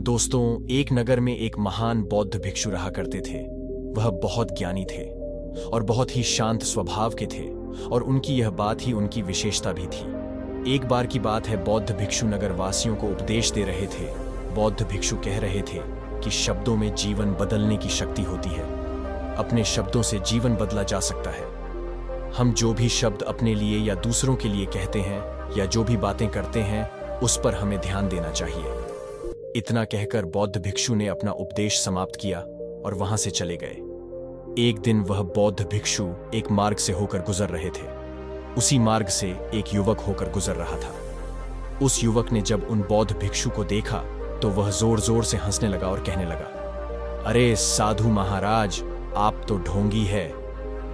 दोस्तों, एक नगर में एक महान बौद्ध भिक्षु रहा करते थे। वह बहुत ज्ञानी थे और बहुत ही शांत स्वभाव के थे और उनकी यह बात ही उनकी विशेषता भी थी। एक बार की बात है, बौद्ध भिक्षु नगर वासियों को उपदेश दे रहे थे। बौद्ध भिक्षु कह रहे थे कि शब्दों में जीवन बदलने की शक्ति होती है। अपने शब्दों से जीवन बदला जा सकता है। हम जो भी शब्द अपने लिए या दूसरों के लिए कहते हैं या जो भी बातें करते हैं, उस पर हमें ध्यान देना चाहिए। इतना कहकर बौद्ध भिक्षु ने अपना उपदेश समाप्त किया और वहां से चले गए। एक दिन वह बौद्ध भिक्षु एक मार्ग से होकर गुजर रहे थे। उसी मार्ग से एक युवक होकर गुजर रहा था। उस युवक ने जब उन बौद्ध भिक्षु को देखा तो वह जोर जोर से हंसने लगा और कहने लगा, अरे साधु महाराज, आप तो ढोंगी है।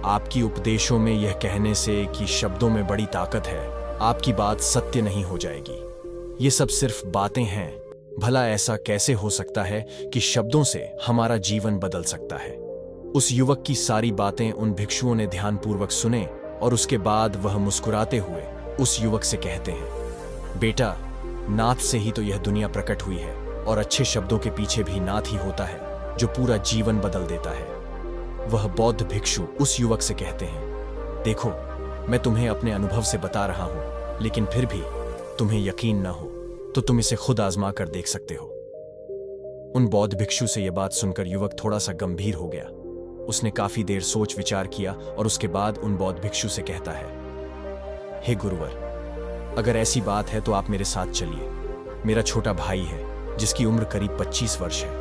आपकी उपदेशों में यह कहने से कि शब्दों में बड़ी ताकत है, आपकी बात सत्य नहीं हो जाएगी। ये सब सिर्फ बातें हैं। भला ऐसा कैसे हो सकता है कि शब्दों से हमारा जीवन बदल सकता है? उस युवक की सारी बातें उन भिक्षुओं ने ध्यानपूर्वक सुने और उसके बाद वह मुस्कुराते हुए उस युवक से कहते हैं, बेटा, नाथ से ही तो यह दुनिया प्रकट हुई है और अच्छे शब्दों के पीछे भी नाथ ही होता है जो पूरा जीवन बदल देता है। वह बौद्ध भिक्षु उस युवक से कहते हैं, देखो, मैं तुम्हें अपने अनुभव से बता रहा हूं, लेकिन फिर भी तुम्हें यकीन न हो तो तुम इसे खुद आजमा कर देख सकते हो। उन बौद्ध भिक्षु से यह बात सुनकर युवक थोड़ा सा गंभीर हो गया। उसने काफी देर सोच विचार किया और उसके बाद उन बौद्ध भिक्षु से कहता है, हे गुरुवर, अगर ऐसी बात है तो आप मेरे साथ चलिए। मेरा छोटा भाई है जिसकी उम्र करीब 25 वर्ष है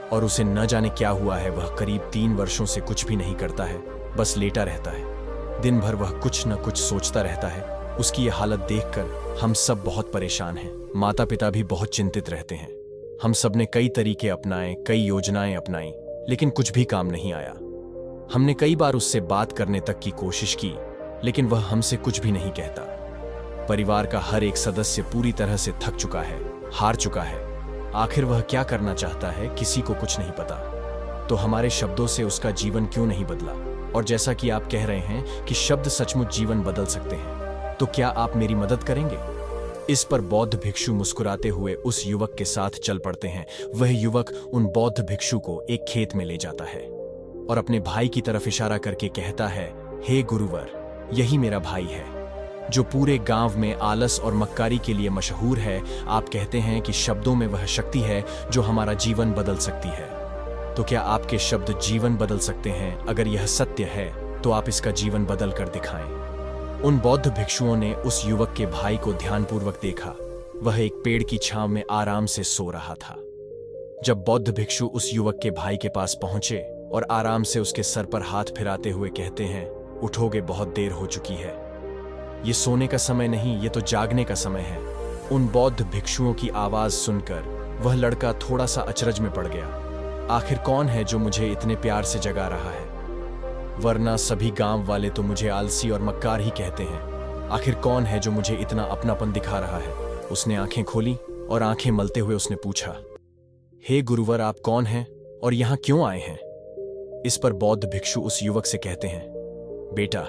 और उसे न जाने क्या हुआ है। वह करीब 3 वर्षों से कुछ भी नहीं करता है, बस लेटा रहता है। दिन भर वह कुछ न कुछ सोचता रहता है। उसकी यह हालत देखकर हम सब बहुत परेशान हैं। माता पिता भी बहुत चिंतित रहते हैं। हम सब ने कई तरीके अपनाए, कई योजनाएं अपनाई, लेकिन कुछ भी काम नहीं आया। हमने कई बार उससे बात करने तक की कोशिश की, लेकिन वह हमसे कुछ भी नहीं कहता। परिवार का हर एक सदस्य पूरी तरह से थक चुका है, हार चुका है। आखिर वह क्या करना चाहता है, किसी को कुछ नहीं पता। तो हमारे शब्दों से उसका जीवन क्यों नहीं बदला? और जैसा कि आप कह रहे हैं कि शब्द सचमुच जीवन बदल सकते हैं, तो क्या आप मेरी मदद करेंगे? इस पर बौद्ध भिक्षु मुस्कुराते हुए उस युवक के साथ चल पड़ते हैं। वह युवक उन बौद्ध भिक्षु को एक खेत में ले जाता है और अपने भाई की तरफ इशारा करके कहता है, हे गुरुवर, यही मेरा भाई है जो पूरे गांव में आलस और मक्कारी के लिए मशहूर है। आप कहते हैं कि शब्दों में वह शक्ति है जो हमारा जीवन बदल सकती है। तो क्या आपके शब्द जीवन बदल सकते हैं? अगर यह सत्य है तो आप इसका जीवन बदल कर दिखाएं। उन बौद्ध भिक्षुओं ने उस युवक के भाई को ध्यानपूर्वक देखा। वह एक पेड़ की छांव में आराम से सो रहा था। जब बौद्ध भिक्षु उस युवक के भाई के पास पहुंचे और आराम से उसके सर पर हाथ फिराते हुए कहते हैं, उठोगे, बहुत देर हो चुकी है। ये सोने का समय नहीं, ये तो जागने का समय है। उन बौद्ध भिक्षुओं की आवाज सुनकर वह लड़का थोड़ा सा अचरज में पड़ गया। आखिर कौन है जो मुझे इतने प्यार से जगा रहा है? वरना सभी गांव वाले तो मुझे आलसी और मक्कार ही कहते हैं। आखिर कौन है जो मुझे इतना अपनापन दिखा रहा है? उसने आंखें खोली और आंखें मलते हुए उसने पूछा, हे गुरुवर, आप कौन हैं और यहां क्यों आए हैं? इस पर बौद्ध भिक्षु उस युवक से कहते हैं, बेटा,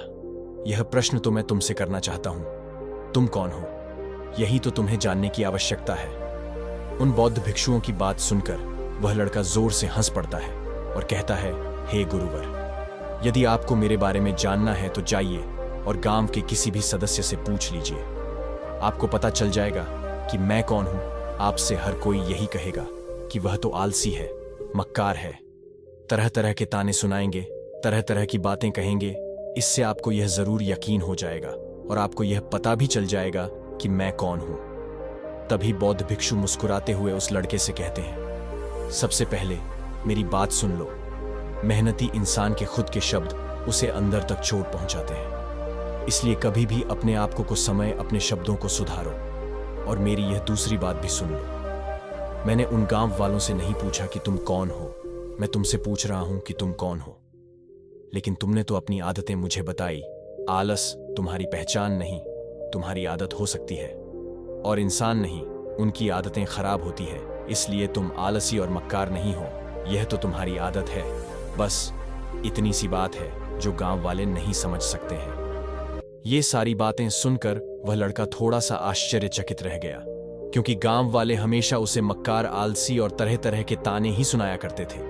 यह प्रश्न तो मैं तुमसे करना चाहता हूं। तुम कौन हो? यही तो तुम्हें जानने की आवश्यकता है। उन बौद्ध भिक्षुओं की बात सुनकर वह लड़का जोर से हंस पड़ता है और कहता है, हे गुरुवर, यदि आपको मेरे बारे में जानना है तो जाइए और गांव के किसी भी सदस्य से पूछ लीजिए। आपको पता चल जाएगा कि मैं कौन हूं। आपसे हर कोई यही कहेगा कि वह तो आलसी है, मक्कार है। तरह तरह के ताने सुनाएंगे, तरह तरह की बातें कहेंगे। इससे आपको यह जरूर यकीन हो जाएगा और आपको यह पता भी चल जाएगा कि मैं कौन हूं। तभी बौद्ध भिक्षु मुस्कुराते हुए उस लड़के से कहते हैं, सबसे पहले मेरी बात सुन लो। मेहनती इंसान के खुद के शब्द उसे अंदर तक चोट पहुंचाते हैं। इसलिए कभी भी अपने आप को कुछ समय अपने शब्दों को सुधारो। और मेरी यह दूसरी बात भी सुन लो। मैंने उन गांव वालों से नहीं पूछा कि तुम कौन हो, मैं तुमसे पूछ रहा हूं कि तुम कौन हो। लेकिन तुमने तो अपनी आदतें मुझे बताई। आलस तुम्हारी पहचान नहीं, तुम्हारी आदत हो सकती है। और इंसान नहीं, उनकी आदतें खराब होती है। इसलिए तुम आलसी और मक्कार नहीं हो, यह तो तुम्हारी आदत है। बस इतनी सी बात है जो गांव वाले नहीं समझ सकते हैं। ये सारी बातें सुनकर वह लड़का थोड़ा सा आश्चर्यचकित रह गया क्योंकि गांव वाले हमेशा उसे मक्कार, आलसी और तरह तरह के ताने ही सुनाया करते थे।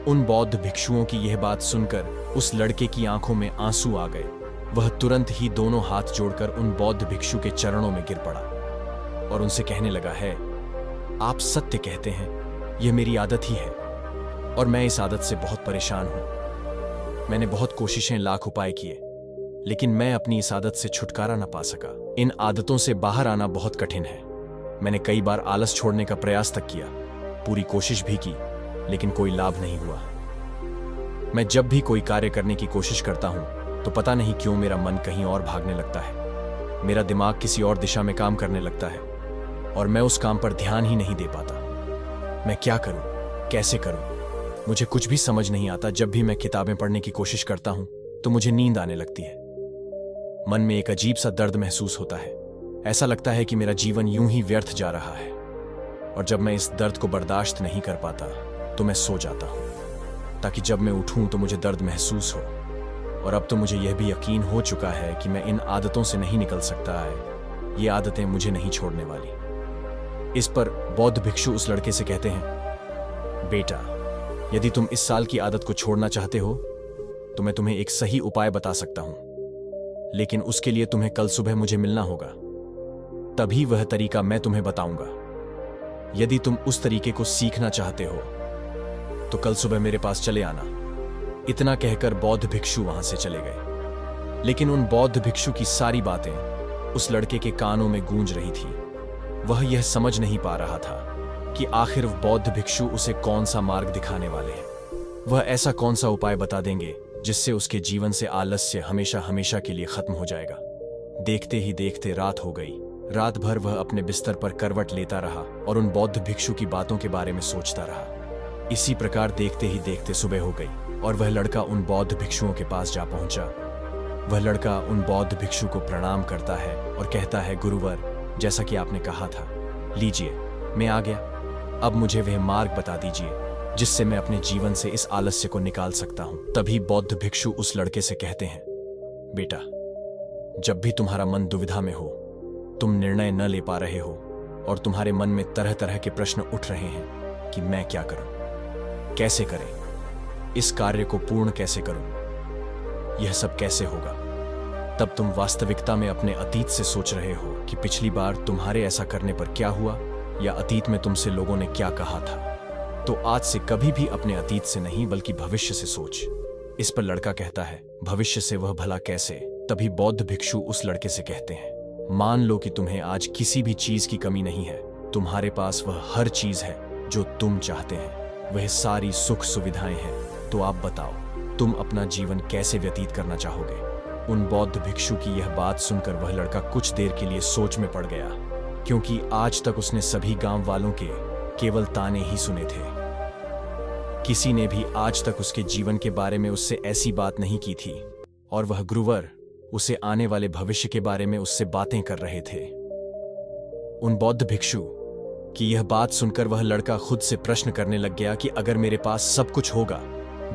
उन बौद्ध भिक्षुओं की यह बात सुनकर उस लड़के की आंखों में आंसू आ गए। वह तुरंत ही दोनों हाथ जोड़कर उन बौद्ध भिक्षु के चरणों में गिर पड़ा और उनसे कहने लगा है, आप सत्य कहते हैं, यह मेरी आदत ही है और मैं इस आदत से बहुत परेशान हूं। मैंने बहुत कोशिशें, लाख उपाय किए, लेकिन मैं अपनी इस आदत से छुटकारा न पा सका। इन आदतों से बाहर आना बहुत कठिन है। मैंने कई बार आलस छोड़ने का प्रयास तक किया, पूरी कोशिश भी की, लेकिन कोई लाभ नहीं हुआ। मैं जब भी कोई कार्य करने की कोशिश करता हूं तो पता नहीं क्यों मेरा मन कहीं और भागने लगता है। मेरा दिमाग किसी और दिशा में काम करने लगता है और मैं उस काम पर ध्यान ही नहीं दे पाता। मैं क्या करूं, कैसे करूं, मुझे कुछ भी समझ नहीं आता। जब भी मैं किताबें पढ़ने की कोशिश करता हूं तो मुझे नींद आने लगती है। मन में एक अजीब सा दर्द महसूस होता है। ऐसा लगता है कि मेरा जीवन यूं ही व्यर्थ जा रहा है। और जब मैं इस दर्द को बर्दाश्त नहीं कर पाता तो मैं सो जाता हूं, ताकि जब मैं उठूं तो मुझे दर्द महसूस हो। और अब तो मुझे यह भी यकीन हो चुका है कि मैं इन आदतों से नहीं निकल सकता है। ये आदतें मुझे नहीं छोड़ने वाली। इस पर बौद्ध भिक्षु उस लड़के से कहते हैं, बेटा, यदि तुम इस साल की आदत को छोड़ना चाहते हो तो मैं तुम्हें एक सही उपाय बता सकता हूं, लेकिन उसके लिए तुम्हें कल सुबह मुझे मिलना होगा। तभी वह तरीका मैं तुम्हें बताऊंगा। यदि तुम उस तरीके को सीखना चाहते हो तो कल सुबह मेरे पास चले आना। इतना कहकर बौद्ध भिक्षु वहां से चले गए। लेकिन उन बौद्ध भिक्षु की सारी बातें उस लड़के के कानों में गूंज रही थी। वह यह समझ नहीं पा रहा था कि आखिर बौद्ध भिक्षु उसे कौन सा मार्ग दिखाने वाले हैं। वह ऐसा कौन सा उपाय बता देंगे जिससे उसके जीवन से आलस्य हमेशा हमेशा के लिए खत्म हो जाएगा। देखते ही देखते रात हो गई। रात भर वह अपने बिस्तर पर करवट लेता रहा और उन बौद्ध भिक्षु की बातों के बारे में सोचता रहा। इसी प्रकार देखते ही देखते सुबह हो गई और वह लड़का उन बौद्ध भिक्षुओं के पास जा पहुंचा। वह लड़का उन बौद्ध भिक्षु को प्रणाम करता है और कहता है, गुरुवर, जैसा कि आपने कहा था, लीजिए, मैं आ गया। अब मुझे वह मार्ग बता दीजिए जिससे मैं अपने जीवन से इस आलस्य को निकाल सकता हूं। तभी बौद्ध भिक्षु उस लड़के से कहते हैं, बेटा, जब भी तुम्हारा मन दुविधा में हो, तुम निर्णय न ले पा रहे हो और तुम्हारे मन में तरह तरह के प्रश्न उठ रहे हैं कि मैं क्या करूं, कैसे करें, इस कार्य को पूर्ण कैसे करूं, यह सब कैसे होगा, तब तुम वास्तविकता में अपने अतीत से सोच रहे हो कि पिछली बार तुम्हारे ऐसा करने पर क्या हुआ या अतीत में तुमसे लोगों ने क्या कहा था। तो आज से कभी भी अपने अतीत से नहीं बल्कि भविष्य से सोच। इस पर लड़का कहता है, भविष्य से वह भला कैसे। तभी बौद्ध भिक्षु उस लड़के से कहते हैं, मान लो कि तुम्हें आज किसी भी चीज की कमी नहीं है। तुम्हारे पास वह हर चीज है जो तुम चाहते हैं, वह सारी सुख सुविधाएं हैं। तो आप बताओ, तुम अपना जीवन कैसे व्यतीत करना चाहोगे। उन बौद्ध भिक्षु की यह बात सुनकर वह लड़का कुछ देर के लिए सोच में पड़ गया, क्योंकि आज तक उसने सभी गांव वालों के केवल ताने ही सुने थे। किसी ने भी आज तक उसके जीवन के बारे में उससे ऐसी बात नहीं की थी और वह गुरुवर उसे आने वाले भविष्य के बारे में उससे बातें कर रहे थे। उन बौद्ध भिक्षु की यह बात सुनकर वह लड़का खुद से प्रश्न करने लग गया कि अगर मेरे पास सब कुछ होगा,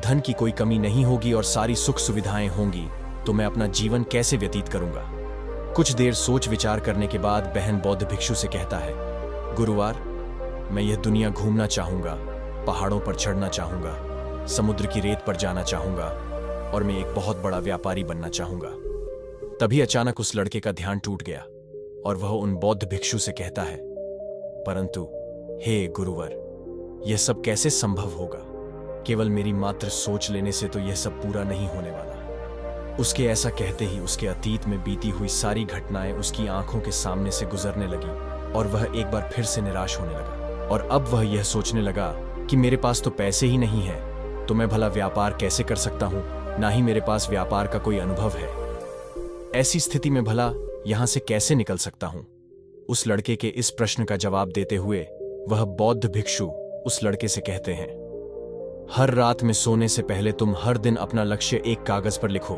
धन की कोई कमी नहीं होगी और सारी सुख सुविधाएं होंगी, तो मैं अपना जीवन कैसे व्यतीत करूंगा। कुछ देर सोच विचार करने के बाद बहन बौद्ध भिक्षु से कहता है, गुरुवार, मैं यह दुनिया घूमना चाहूंगा, पहाड़ों पर चढ़ना चाहूंगा, समुद्र की रेत पर जाना चाहूंगा और मैं एक बहुत बड़ा व्यापारी बनना चाहूंगा। तभी अचानक उस लड़के का ध्यान टूट गया और वह उन बौद्ध भिक्षु से कहता है, परंतु हे गुरुवर, यह सब कैसे संभव होगा। केवल मेरी मात्र सोच लेने से तो यह सब पूरा नहीं होने वाला। उसके ऐसा कहते ही उसके अतीत में बीती हुई सारी घटनाएं उसकी आंखों के सामने से गुजरने लगी और वह एक बार फिर से निराश होने लगा। और अब वह यह सोचने लगा कि मेरे पास तो पैसे ही नहीं है, तो मैं भला व्यापार कैसे कर सकता हूं, ना ही मेरे पास व्यापार का कोई अनुभव है। ऐसी स्थिति में भला यहां से कैसे निकल सकता हूं। उस लड़के के इस प्रश्न का जवाब देते हुए वह बौद्ध भिक्षु उस लड़के से कहते हैं, हर रात में सोने से पहले तुम हर दिन अपना लक्ष्य एक कागज पर लिखो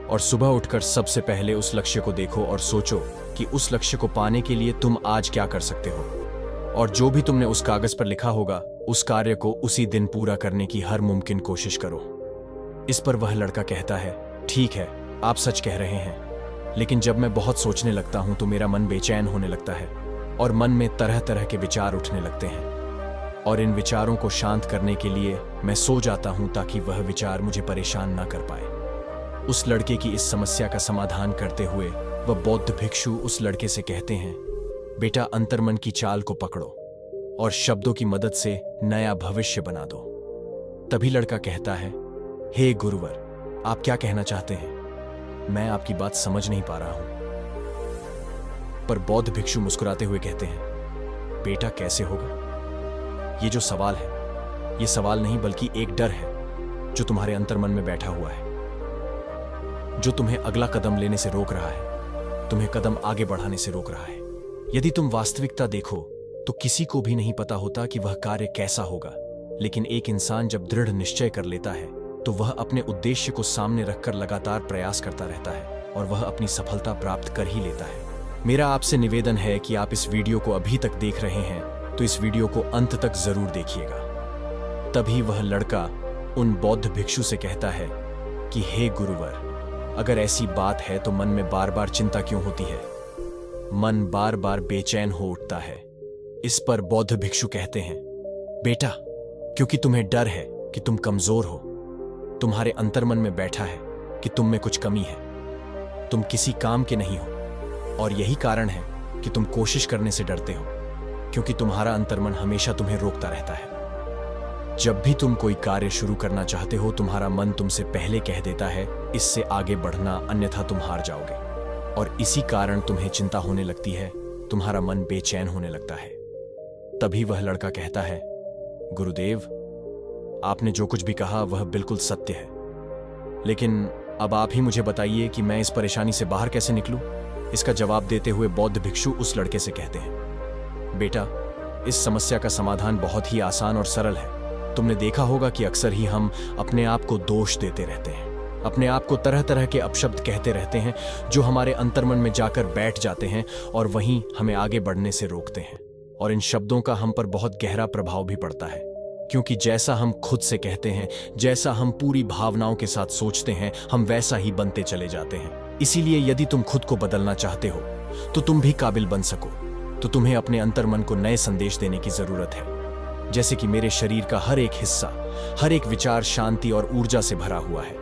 और सुबह उठकर सबसे पहले उस लक्ष्य को देखो और सोचो कि उस लक्ष्य को पाने के लिए तुम आज क्या कर सकते हो। और जो भी तुमने उस कागज पर लिखा होगा, उस कार्य को उसी दिन पूरा करने की हर मुमकिन कोशिश करो। इस पर वह लड़का कहता है, ठीक है, आप सच कह रहे हैं, लेकिन जब मैं बहुत सोचने लगता हूं तो मेरा मन बेचैन होने लगता है। और मन में तरह तरह के विचार उठने लगते हैं। और इन विचारों को शांत करने के लिए मैं सो जाता हूं ताकि वह विचार मुझे परेशान ना कर पाए। उस लड़के की इस समस्या का समाधान करते हुए वह बौद्ध भिक्षु उस लड़के से कहते हैं, बेटा अंतर्मन की चाल को पकड़ो और शब्दों की मदद से नया भविष्य बना दो। तभी लड़का कहता है, हे गुरुवर, आप क्या कहना चाहते हैं? मैं आपकी बात समझ नहीं पा रहा हूं। पर बौद्ध भिक्षु मुस्कुराते हुए कहते हैं, बेटा कैसे होगा? ये जो सवाल है, ये सवाल नहीं बल्कि एक डर है जो तुम्हारे अंतर्मन में बैठा हुआ है, जो तुम्हें अगला कदम लेने से रोक रहा है, तुम्हें कदम आगे बढ़ाने से रोक रहा है। यदि तुम वास्तविकता देखो तो किसी को भी नहीं पता होता कि वह कार्य कैसा होगा, लेकिन एक इंसान जब दृढ़ निश्चय कर लेता है तो वह अपने उद्देश्य को सामने रखकर लगातार प्रयास करता रहता है और वह अपनी सफलता प्राप्त कर ही लेता है। मेरा आपसे निवेदन है कि आप इस वीडियो को अभी तक देख रहे हैं तो इस वीडियो को अंत तक जरूर देखिएगा। तभी वह लड़का उन बौद्ध भिक्षु से कहता है कि हे गुरुवर, अगर ऐसी बात है तो मन में बार बार चिंता क्यों होती है? मन बार बार बेचैन हो उठता है। इस पर बौद्ध भिक्षु कहते हैं, बेटा, क्योंकि तुम्हें डर है कि तुम कमजोर हो। तुम्हारे अंतर्मन में बैठा है कि तुम में कुछ कमी है, तुम किसी काम के नहीं हो, और यही कारण है कि तुम कोशिश करने से डरते हो, क्योंकि तुम्हारा अंतर्मन हमेशा तुम्हें रोकता रहता है। जब भी तुम कोई कार्य शुरू करना चाहते हो, तुम्हारा मन तुमसे पहले कह देता है इससे आगे बढ़ना, अन्यथा तुम हार जाओगे, और इसी कारण तुम्हें चिंता होने लगती है, तुम्हारा मन बेचैन होने लगता है। तभी वह लड़का कहता है, गुरुदेव, आपने जो कुछ भी कहा वह बिल्कुल सत्य है, लेकिन अब आप ही मुझे बताइए कि मैं इस परेशानी से बाहर कैसे निकलूं? इसका जवाब देते हुए बौद्ध भिक्षु उस लड़के से कहते हैं, बेटा, इस समस्या का समाधान बहुत ही आसान और सरल है। तुमने देखा होगा कि अक्सर ही हम अपने आप को दोष देते रहते हैं, अपने आप को तरह तरह के अपशब्द कहते रहते हैं जो हमारे अंतर्मन में जाकर बैठ जाते हैं और वहीं हमें आगे बढ़ने से रोकते हैं। और इन शब्दों का हम पर बहुत गहरा प्रभाव भी पड़ता है, क्योंकि जैसा हम खुद से कहते हैं, जैसा हम पूरी भावनाओं के साथ सोचते हैं, हम वैसा ही बनते चले जाते हैं। इसीलिए यदि तुम खुद को बदलना चाहते हो तो तुम भी काबिल बन सको, तो तुम्हें अपने अंतर्मन को नए संदेश देने की जरूरत है। जैसे कि मेरे शरीर का हर एक हिस्सा, हर एक विचार शांति और ऊर्जा से भरा हुआ है।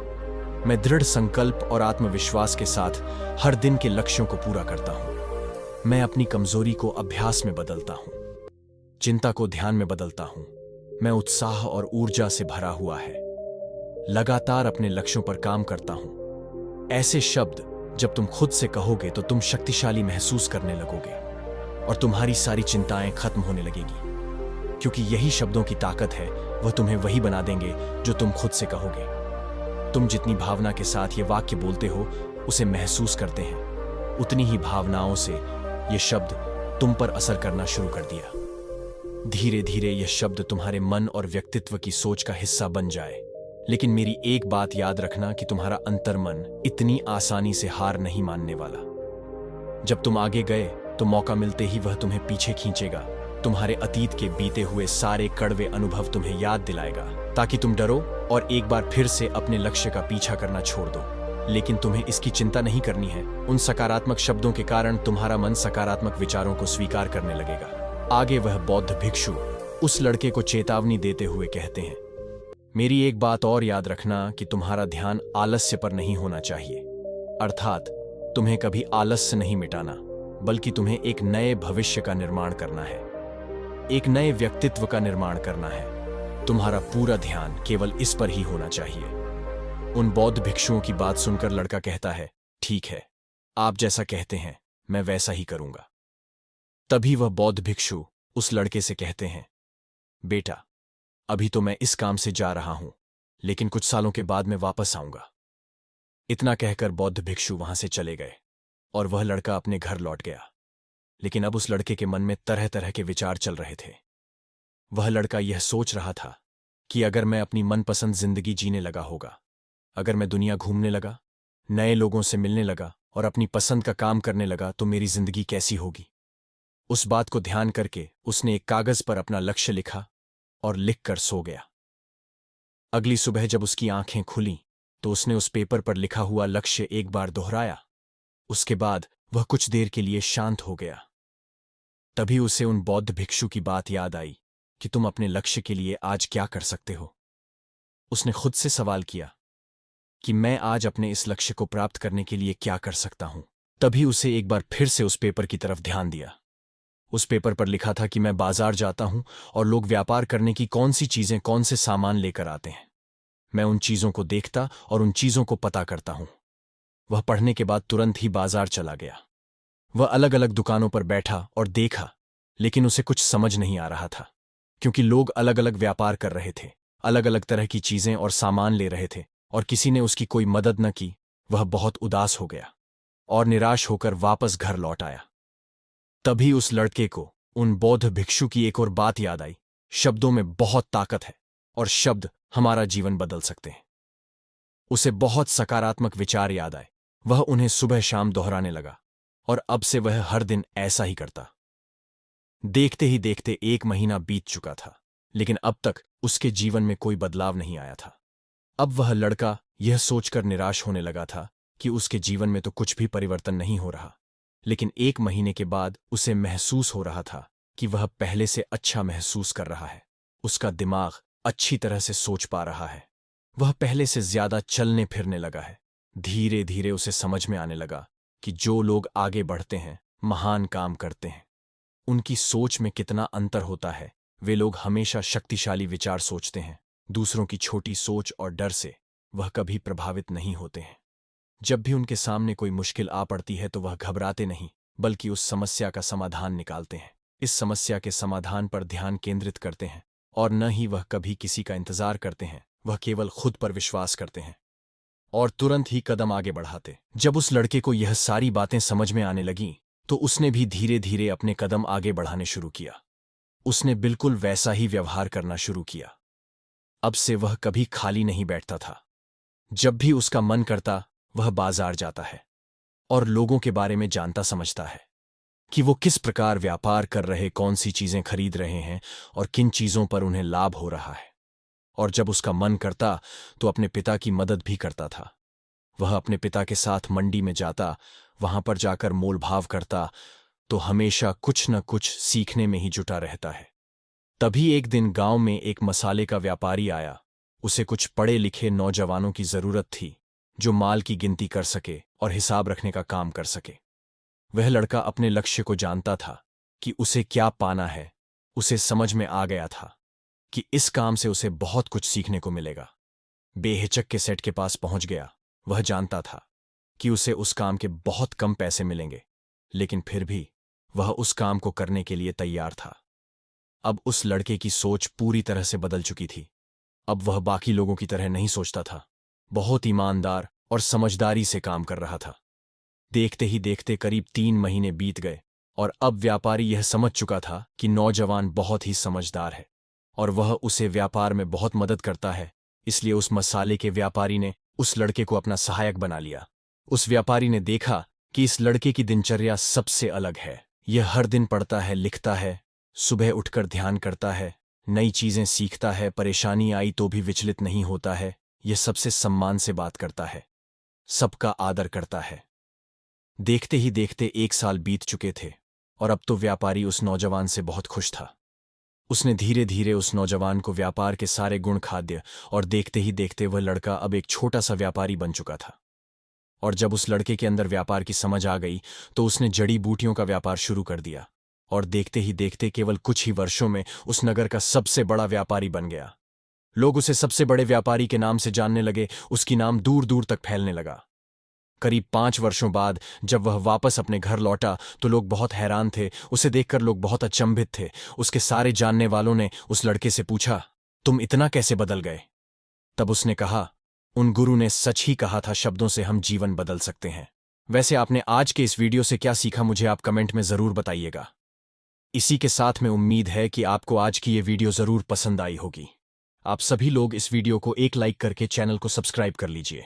मैं दृढ़ संकल्प और आत्मविश्वास के साथ हर दिन के लक्ष्यों को पूरा करता हूं। मैं अपनी कमजोरी को अभ्यास में बदलता हूं, चिंता को ध्यान में बदलता हूं। मैं उत्साह और ऊर्जा से भरा हुआ है, लगातार अपने लक्ष्यों पर काम करता हूं। ऐसे शब्द जब तुम खुद से कहोगे तो तुम शक्तिशाली महसूस करने लगोगे और तुम्हारी सारी चिंताएं खत्म होने लगेगी, क्योंकि यही शब्दों की ताकत है। वह तुम्हें वही बना देंगे जो तुम खुद से कहोगे। तुम जितनी भावना के साथ ये वाक्य बोलते हो, उसे महसूस करते हैं, उतनी ही भावनाओं से ये शब्द तुम पर असर करना शुरू कर दिया। धीरे धीरे यह शब्द तुम्हारे मन और व्यक्तित्व की सोच का हिस्सा बन जाए। लेकिन मेरी एक बात याद रखना कि तुम्हारा अंतर्मन इतनी आसानी से हार नहीं मानने वाला। जब तुम आगे गए तो मौका मिलते ही वह तुम्हें पीछे खींचेगा। तुम्हारे अतीत के बीते हुए सारे कड़वे अनुभव तुम्हें याद दिलाएगा, ताकि तुम डरो और एक बार फिर से अपने लक्ष्य का पीछा करना छोड़ दो। लेकिन तुम्हें इसकी चिंता नहीं करनी है। उन सकारात्मक शब्दों के कारण तुम्हारा मन सकारात्मक विचारों को स्वीकार करने लगेगा। आगे वह बौद्ध भिक्षु उस लड़के को चेतावनी देते हुए कहते हैं, मेरी एक बात और याद रखना कि तुम्हारा ध्यान आलस्य पर नहीं होना चाहिए। अर्थात तुम्हें कभी आलस्य नहीं मिटाना, बल्कि तुम्हें एक नए भविष्य का निर्माण करना है, एक नए व्यक्तित्व का निर्माण करना है। तुम्हारा पूरा ध्यान केवल इस पर ही होना चाहिए। उन बौद्ध भिक्षुओं की बात सुनकर लड़का कहता है, ठीक है, आप जैसा कहते हैं मैं वैसा ही करूंगा। तभी वह बौद्ध भिक्षु उस लड़के से कहते हैं, बेटा, अभी तो मैं इस काम से जा रहा हूं, लेकिन कुछ सालों के बाद मैं वापस आऊंगा। इतना कहकर बौद्ध भिक्षु वहां से चले गए और वह लड़का अपने घर लौट गया। लेकिन अब उस लड़के के मन में तरह तरह के विचार चल रहे थे। वह लड़का यह सोच रहा था कि अगर मैं अपनी मनपसंद जिंदगी जीने लगा होगा, अगर मैं दुनिया घूमने लगा, नए लोगों से मिलने लगा और अपनी पसंद का काम करने लगा, तो मेरी जिंदगी कैसी होगी। उस बात को ध्यान करके उसने एक कागज पर अपना लक्ष्य लिखा और लिखकर सो गया। अगली सुबह जब उसकी आंखें खुलीं तो उसने उस पेपर पर लिखा हुआ लक्ष्य एक बार दोहराया। उसके बाद वह कुछ देर के लिए शांत हो गया। तभी उसे उन बौद्ध भिक्षु की बात याद आई कि तुम अपने लक्ष्य के लिए आज क्या कर सकते हो। उसने खुद से सवाल किया कि मैं आज अपने इस लक्ष्य को प्राप्त करने के लिए क्या कर सकता हूं। तभी उसे एक बार फिर से उस पेपर की तरफ ध्यान दिया। उस पेपर पर लिखा था कि मैं बाजार जाता हूं और लोग व्यापार करने की कौन सी चीजें, कौन से सामान लेकर आते हैं। मैं उन चीजों को देखता और उन चीजों को पता करता हूं। वह पढ़ने के बाद तुरंत ही बाजार चला गया। वह अलग अलग दुकानों पर बैठा और देखा, लेकिन उसे कुछ समझ नहीं आ रहा था, क्योंकि लोग अलग अलग व्यापार कर रहे थे, अलग अलग तरह की चीजें और सामान ले रहे थे, और किसी ने उसकी कोई मदद न की। वह बहुत उदास हो गया और निराश होकर वापस घर लौट आया। तभी उस लड़के को उन बौद्ध भिक्षु की एक और बात याद आई। शब्दों में बहुत ताकत है और शब्द हमारा जीवन बदल सकते हैं। उसे बहुत सकारात्मक विचार याद आए। वह उन्हें सुबह शाम दोहराने लगा और अब से वह हर दिन ऐसा ही करता। देखते ही देखते 1 महीना बीत चुका था, लेकिन अब तक उसके जीवन में कोई बदलाव नहीं आया था। अब वह लड़का यह सोचकर निराश होने लगा था कि उसके जीवन में तो कुछ भी परिवर्तन नहीं हो रहा। लेकिन 1 महीने के बाद उसे महसूस हो रहा था कि वह पहले से अच्छा महसूस कर रहा है। उसका दिमाग अच्छी तरह से सोच पा रहा है। वह पहले से ज्यादा चलने फिरने लगा है। धीरे धीरे उसे समझ में आने लगा कि जो लोग आगे बढ़ते हैं, महान काम करते हैं, उनकी सोच में कितना अंतर होता है। वे लोग हमेशा शक्तिशाली विचार सोचते हैं। दूसरों की छोटी सोच और डर से वह कभी प्रभावित नहीं होते हैं। जब भी उनके सामने कोई मुश्किल आ पड़ती है तो वह घबराते नहीं, बल्कि उस समस्या का समाधान निकालते हैं। इस समस्या के समाधान पर ध्यान केंद्रित करते हैं और न ही वह कभी किसी का इंतजार करते हैं। वह केवल खुद पर विश्वास करते हैं और तुरंत ही कदम आगे बढ़ाते। जब उस लड़के को यह सारी बातें समझ में आने लगीं, तो उसने भी धीरे धीरे अपने कदम आगे बढ़ाने शुरू किया। उसने बिल्कुल वैसा ही व्यवहार करना शुरू किया। अब से वह कभी खाली नहीं बैठता था। जब भी उसका मन करता, वह बाजार जाता है और लोगों के बारे में जानता समझता है कि वो किस प्रकार व्यापार कर रहे, कौन सी चीजें खरीद रहे हैं और किन चीजों पर उन्हें लाभ हो रहा है। और जब उसका मन करता तो अपने पिता की मदद भी करता था। वह अपने पिता के साथ मंडी में जाता, वहां पर जाकर मोलभाव करता, तो हमेशा कुछ न कुछ सीखने में ही जुटा रहता है। तभी एक दिन गांव में एक मसाले का व्यापारी आया। उसे कुछ पढ़े लिखे नौजवानों की जरूरत थी, जो माल की गिनती कर सके और हिसाब रखने का काम कर सके। वह लड़का अपने लक्ष्य को जानता था कि उसे क्या पाना है। उसे समझ में आ गया था कि इस काम से उसे बहुत कुछ सीखने को मिलेगा। बेहिचक के सेठ के पास पहुंच गया। वह जानता था कि उसे उस काम के बहुत कम पैसे मिलेंगे, लेकिन फिर भी वह उस काम को करने के लिए तैयार था। अब उस लड़के की सोच पूरी तरह से बदल चुकी थी। अब वह बाकी लोगों की तरह नहीं सोचता था। बहुत ईमानदार और समझदारी से काम कर रहा था। देखते ही देखते करीब 3 महीने बीत गए और अब व्यापारी यह समझ चुका था कि नौजवान बहुत ही समझदार है और वह उसे व्यापार में बहुत मदद करता है। इसलिए उस मसाले के व्यापारी ने उस लड़के को अपना सहायक बना लिया। उस व्यापारी ने देखा कि इस लड़के की दिनचर्या सबसे अलग है। यह हर दिन पढ़ता है, लिखता है, सुबह उठकर ध्यान करता है, नई चीजें सीखता है, परेशानी आई तो भी विचलित नहीं होता है। यह सबसे सम्मान से बात करता है, सबका आदर करता है। देखते ही देखते 1 साल बीत चुके थे और अब तो व्यापारी उस नौजवान से बहुत खुश था। उसने धीरे धीरे उस नौजवान को व्यापार के सारे गुण खाद्य और देखते ही देखते वह लड़का अब एक छोटा सा व्यापारी बन चुका था। और जब उस लड़के के अंदर व्यापार की समझ आ गई तो उसने जड़ी बूटियों का व्यापार शुरू कर दिया और देखते ही देखते केवल कुछ ही वर्षों में उस नगर का सबसे बड़ा व्यापारी बन गया। लोग उसे सबसे बड़े व्यापारी के नाम से जानने लगे। उसकी नाम दूर दूर तक फैलने लगा। करीब 5 वर्षों बाद जब वह वापस अपने घर लौटा तो लोग बहुत हैरान थे। उसे देखकर लोग बहुत अचंभित थे। उसके सारे जानने वालों ने उस लड़के से पूछा, तुम इतना कैसे बदल गए? तब उसने कहा, उन गुरु ने सच ही कहा था, शब्दों से हम जीवन बदल सकते हैं। वैसे आपने आज के इस वीडियो से क्या सीखा, मुझे आप कमेंट में जरूर बताइएगा। इसी के साथ में उम्मीद है कि आपको आज की ये वीडियो जरूर पसंद आई होगी। आप सभी लोग इस वीडियो को एक लाइक करके चैनल को सब्सक्राइब कर लीजिए।